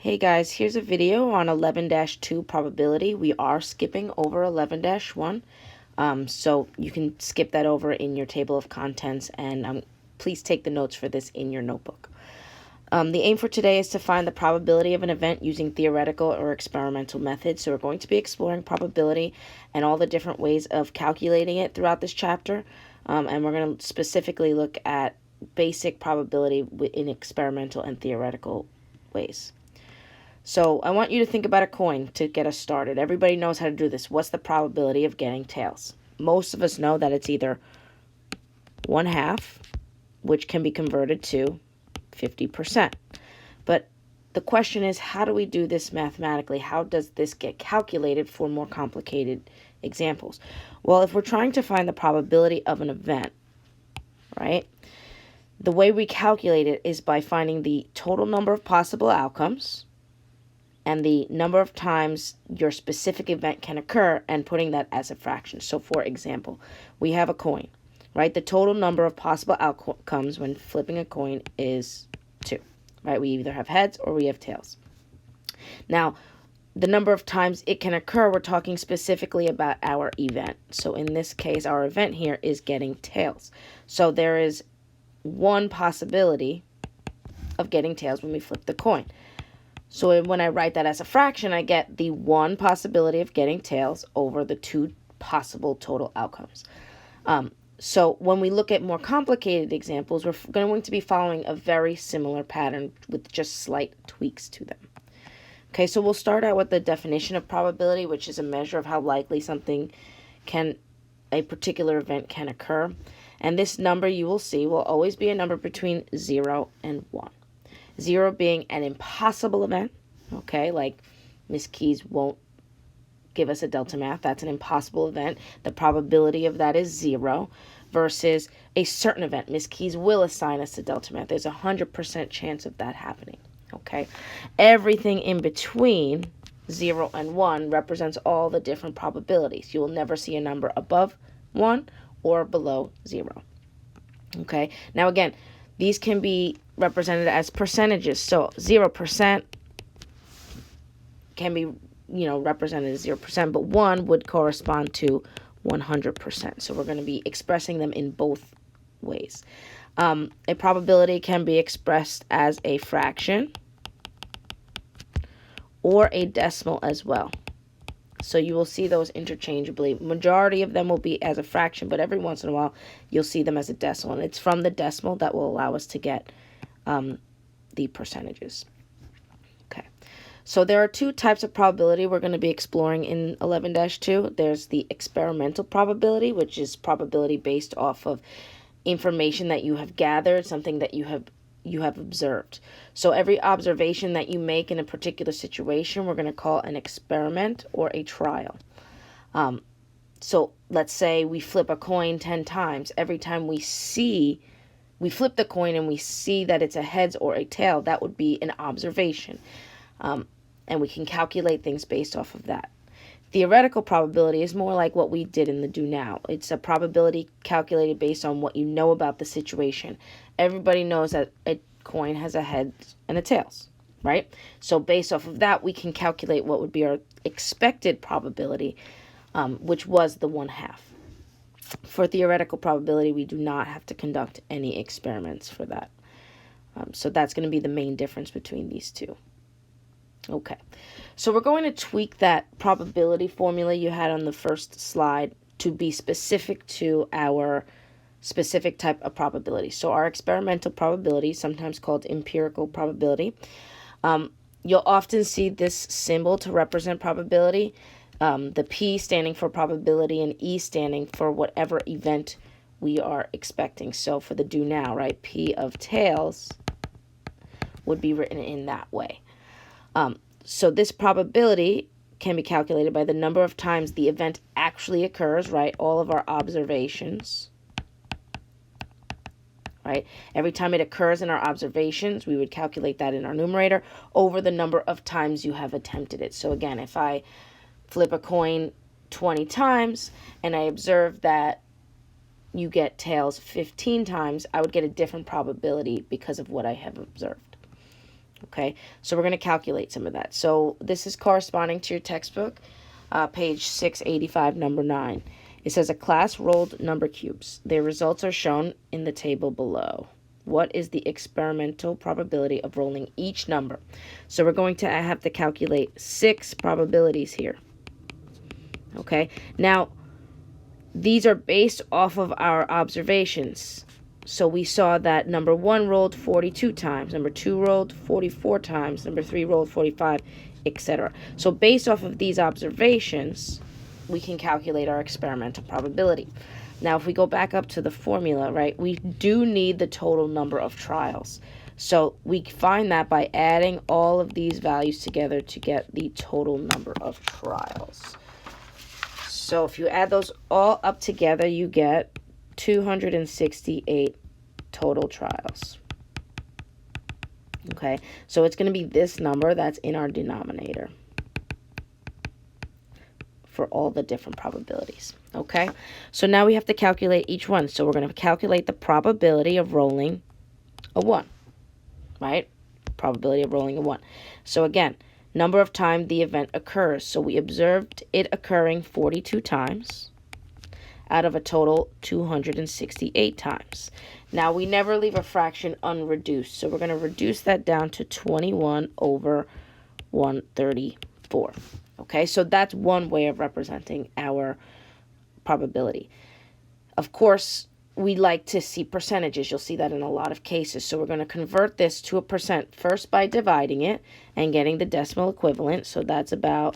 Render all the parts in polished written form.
Hey guys, here's a video on 11-2 probability. We are skipping over 11-1, so you can skip that over in your table of contents, and please take the notes for this in your notebook. The aim for today is to find the probability of an event using theoretical or experimental methods. So we're going to be exploring probability and all the different ways of calculating it throughout this chapter, and we're going to specifically look at basic probability in experimental and theoretical ways. So I want you to think about a coin to get us started. Everybody knows how to do this. What's the probability of getting tails? Most of us know that it's either 1/2, which can be converted to 50%. But the question is, how do we do this mathematically? How does this get calculated for more complicated examples? Well, if we're trying to find the probability of an event, right, the way we calculate it is by finding the total number of possible outcomes and the number of times your specific event can occur and putting that as a fraction. So for example, we have a coin, right? The total number of possible outcomes when flipping a coin is 2, right? We either have heads or we have tails. Now, the number of times it can occur, we're talking specifically about our event. So in this case, our event here is getting tails. So there is one possibility of getting tails when we flip the coin. So when I write that as a fraction, I get the one possibility of getting tails over the 2 possible total outcomes. So when we look at more complicated examples, we're going to be following a very similar pattern with just slight tweaks to them. Okay, so we'll start out with the definition of probability, which is a measure of how likely a particular event can occur. And this number, you will see, will always be a number between 0 and 1. 0 being an impossible event, okay, like Miss Keys won't give us a delta math. That's an impossible event. The probability of that is 0 versus a certain event. Miss Keys will assign us a delta math. There's a 100% chance of that happening, okay? Everything in between 0 and 1 represents all the different probabilities. You will never see a number above 1 or below 0, okay? Now, again, these can be represented as percentages. So 0% can be, represented as 0%, but 1 would correspond to 100%. So we're going to be expressing them in both ways. A probability can be expressed as a fraction or a decimal as well. So you will see those interchangeably. Majority of them will be as a fraction, but every once in a while you'll see them as a decimal. And it's from the decimal that will allow us to get the percentages. Okay, so there are 2 types of probability we're going to be exploring in 11-2. There's the experimental probability, which is probability based off of information that you have gathered, something that you have observed. So every observation that you make in a particular situation, we're going to call an experiment or a trial. So let's say we flip a coin 10 times. Every time we flip the coin and we see that it's a heads or a tail, that would be an observation. And we can calculate things based off of that. Theoretical probability is more like what we did in the do now. It's a probability calculated based on what you know about the situation. Everybody knows that a coin has a heads and a tails, right? So based off of that, we can calculate what would be our expected probability, which was the 1/2. For theoretical probability, we do not have to conduct any experiments for that. So that's going to be the main difference between these two. Okay, so we're going to tweak that probability formula you had on the first slide to be specific to our specific type of probability. So our experimental probability, sometimes called empirical probability, you'll often see this symbol to represent probability, the P standing for probability and E standing for whatever event we are expecting. So for the do now, right, P of tails would be written in that way. So this probability can be calculated by the number of times the event actually occurs, right? All of our observations, right? Every time it occurs in our observations, we would calculate that in our numerator over the number of times you have attempted it. So again, if I flip a coin 20 times and I observe that you get tails 15 times, I would get a different probability because of what I have observed. Okay, so we're going to calculate some of that. So this is corresponding to your textbook, page 685, number 9. It says a class rolled number cubes. Their results are shown in the table below. What is the experimental probability of rolling each number? So we're going to have to calculate 6 probabilities here. Okay, now these are based off of our observations. So we saw that number 1 rolled 42 times, number 2 rolled 44 times, number 3 rolled 45, etc. So based off of these observations, we can calculate our experimental probability. Now, if we go back up to the formula, right, we do need the total number of trials. So we find that by adding all of these values together to get the total number of trials. So if you add those all up together, you get 268 total trials. Okay, so it's going to be this number that's in our denominator for all the different probabilities. Okay, so now we have to calculate each one. So we're going to calculate the probability of rolling a 1, right? Probability of rolling a 1. So again, number of times the event occurs. So we observed it occurring 42 times out of a total 268 times. Now, we never leave a fraction unreduced, so we're going to reduce that down to 21 over 134. Okay, so that's one way of representing our probability. Of course, we like to see percentages. You'll see that in a lot of cases. So we're going to convert this to a percent first by dividing it and getting the decimal equivalent. So that's about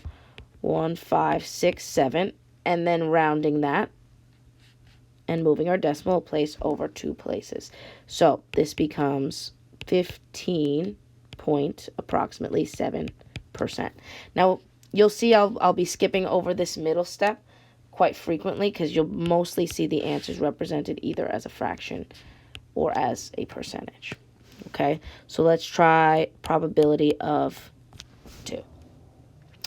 1567, and then rounding that and moving our decimal place over 2 places. So this becomes 15.7%. Now, you'll see I'll be skipping over this middle step quite frequently because you'll mostly see the answers represented either as a fraction or as a percentage. Okay, so let's try probability of 2.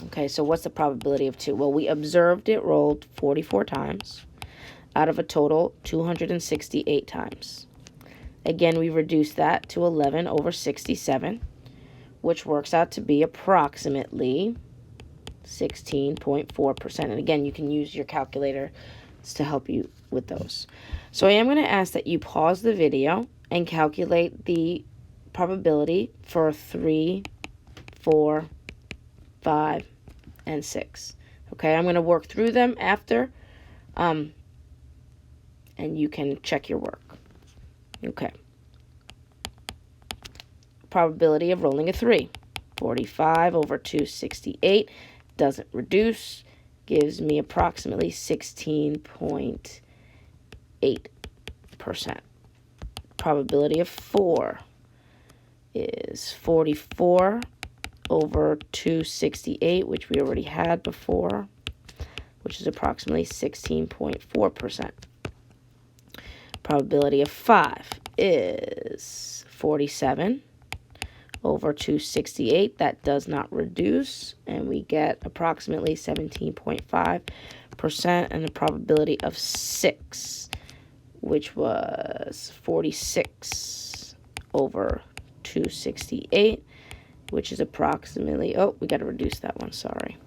Okay, so what's the probability of 2? Well, we observed it rolled 44 times out of a total 268 times. Again, we reduce that to 11 over 67, which works out to be approximately 16.4%. And again, you can use your calculator to help you with those. So I am going to ask that you pause the video and calculate the probability for 3, 4, 5, and 6. Okay, I'm going to work through them after, and you can check your work. Okay. Probability of rolling a 3. 45 over 268 doesn't reduce, gives me approximately 16.8%. Probability of 4 is 44 over 268, which we already had before, which is approximately 16.4%. Probability of 5 is 47 over 268. That does not reduce, and we get approximately 17.5%. And the probability of 6, which was 46 over 268, which is approximately, oh, we got to reduce that one, sorry.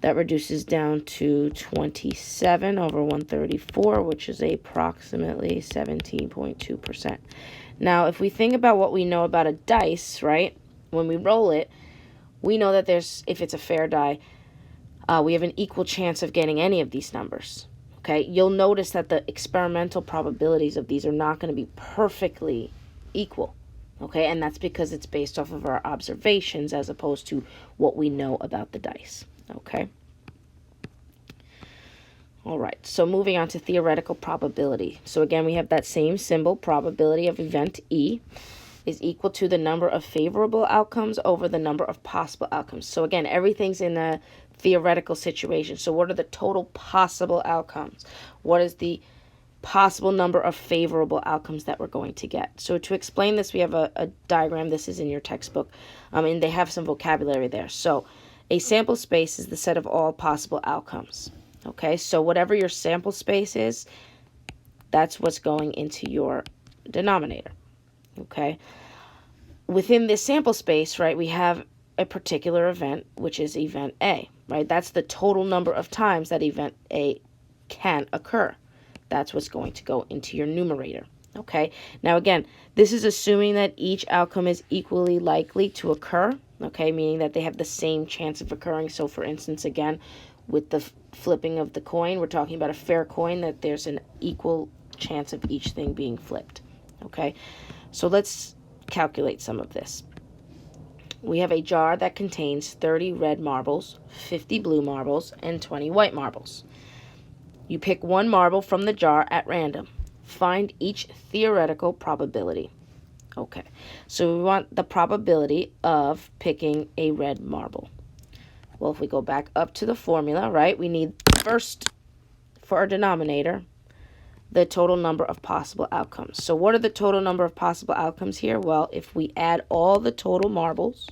That reduces down to 27 over 134, which is approximately 17.2%. Now, if we think about what we know about a dice, right, when we roll it, we know that if it's a fair die, we have an equal chance of getting any of these numbers. Okay, you'll notice that the experimental probabilities of these are not going to be perfectly equal. Okay, and that's because it's based off of our observations as opposed to what we know about the dice. Okay. All right, so moving on to theoretical probability. So again, we have that same symbol, probability of event E is equal to the number of favorable outcomes over the number of possible outcomes. So again, everything's in a theoretical situation. So what are the total possible outcomes? What is the possible number of favorable outcomes that we're going to get? So to explain this, we have a diagram. This is in your textbook, and they have some vocabulary there. So a sample space is the set of all possible outcomes. Okay, so whatever your sample space is, that's what's going into your denominator. Okay, within this sample space, right, we have a particular event, which is event A, right? That's the total number of times that event A can occur. That's what's going to go into your numerator, okay? Now, again, this is assuming that each outcome is equally likely to occur, okay, meaning that they have the same chance of occurring. So, for instance, again, with the flipping of the coin, we're talking about a fair coin, that there's an equal chance of each thing being flipped, okay? So let's calculate some of this. We have a jar that contains 30 red marbles, 50 blue marbles, and 20 white marbles. You pick one marble from the jar at random. Find each theoretical probability. Okay, so we want the probability of picking a red marble. Well, if we go back up to the formula, right, we need first, for our denominator, the total number of possible outcomes. So what are the total number of possible outcomes here? Well, if we add all the total marbles,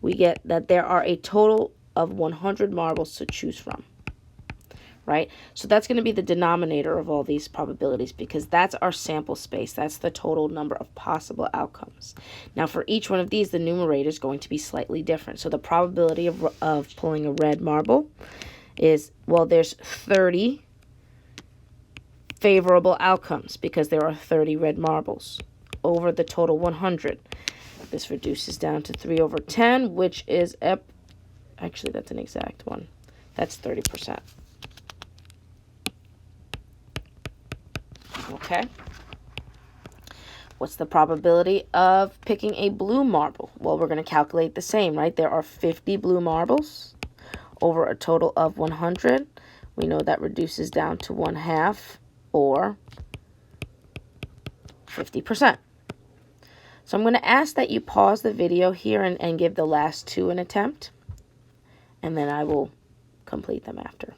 we get that there are a total of 100 marbles to choose from, right? So that's going to be the denominator of all these probabilities, because that's our sample space. That's the total number of possible outcomes. Now, for each one of these, the numerator is going to be slightly different. So the probability of pulling a red marble is, well, there's 30 favorable outcomes because there are 30 red marbles over the total 100. This reduces down to 3 over 10, which is, actually, that's an exact one. That's 30%. Okay. What's the probability of picking a blue marble? Well, we're going to calculate the same, right? There are 50 blue marbles over a total of 100. We know that reduces down to 1/2, or 50%. So I'm going to ask that you pause the video here and give the last two an attempt, and then I will complete them after.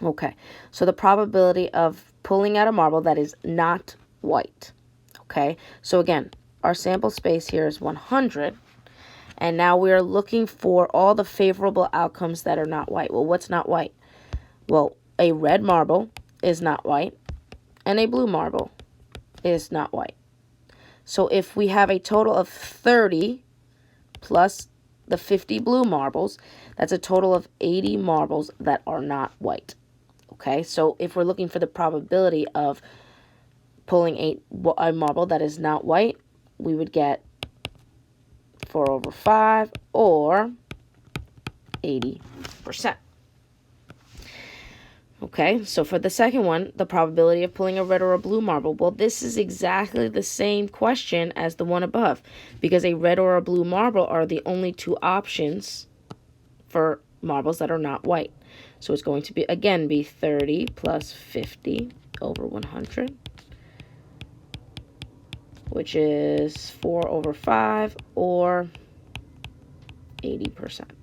Okay, so the probability of pulling out a marble that is not white. Okay, so again, our sample space here is 100. And now we're looking for all the favorable outcomes that are not white. Well, what's not white? Well, a red marble is not white, and a blue marble is not white. So if we have a total of 30 plus the 50 blue marbles, that's a total of 80 marbles that are not white. Okay, so if we're looking for the probability of pulling a marble that is not white, we would get 4 over 5, or 80%. Okay, so for the second one, the probability of pulling a red or a blue marble, well, this is exactly the same question as the one above, because a red or a blue marble are the only two options for marbles that are not white. So it's going to be, again, be 30 plus 50 over 100, which is 4 over 5, or 80%.